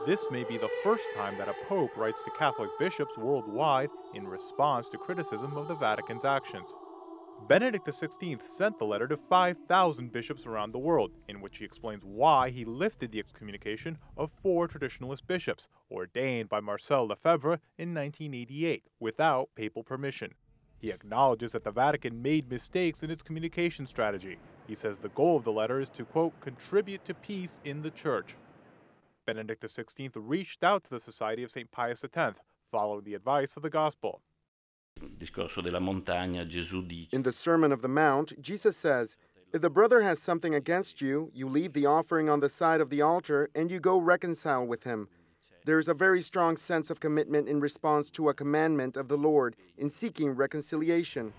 This may be the first time that a pope writes to Catholic bishops worldwide in response to criticism of the Vatican's actions. Benedict XVI sent the letter to 5,000 bishops around the world, in which he explains why he lifted the excommunication of 4 traditionalist bishops, ordained by Marcel Lefebvre in 1988, without papal permission. He acknowledges that the Vatican made mistakes in its communication strategy. He says the goal of the letter is to, quote, contribute to peace in the Church. Benedict XVI reached out to the Society of St. Pius X, following the advice of the Gospel. In the Sermon of the Mount, Jesus says, if the brother has something against you, you leave the offering on the side of the altar and you go reconcile with him. There is a very strong sense of commitment in response to a commandment of the Lord in seeking reconciliation.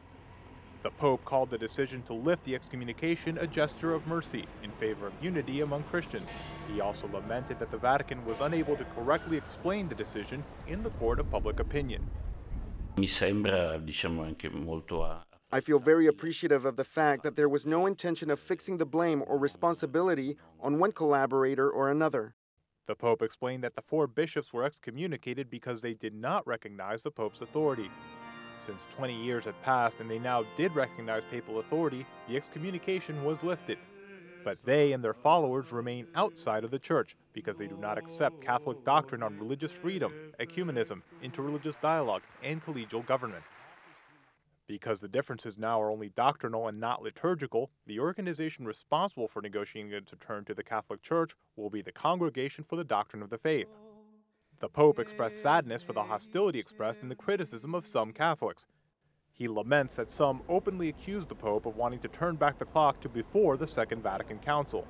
The Pope called the decision to lift the excommunication a gesture of mercy in favor of unity among Christians. He also lamented that the Vatican was unable to correctly explain the decision in the court of public opinion. I feel very appreciative of the fact that there was no intention of fixing the blame or responsibility on one collaborator or another. The Pope explained that the 4 bishops were excommunicated because they did not recognize the Pope's authority. Since 20 years had passed and they now did recognize papal authority, the excommunication was lifted. But they and their followers remain outside of the Church because they do not accept Catholic doctrine on religious freedom, ecumenism, interreligious dialogue, and collegial government. Because the differences now are only doctrinal and not liturgical, the organization responsible for negotiating its return to the Catholic Church will be the Congregation for the Doctrine of the Faith. The Pope expressed sadness for the hostility expressed in the criticism of some Catholics. He laments that some openly accuse the Pope of wanting to turn back the clock to before the Second Vatican Council.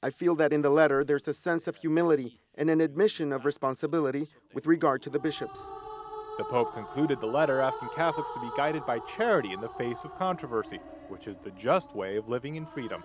I feel that in the letter there's a sense of humility and an admission of responsibility with regard to the bishops. The Pope concluded the letter asking Catholics to be guided by charity in the face of controversy, which is the just way of living in freedom.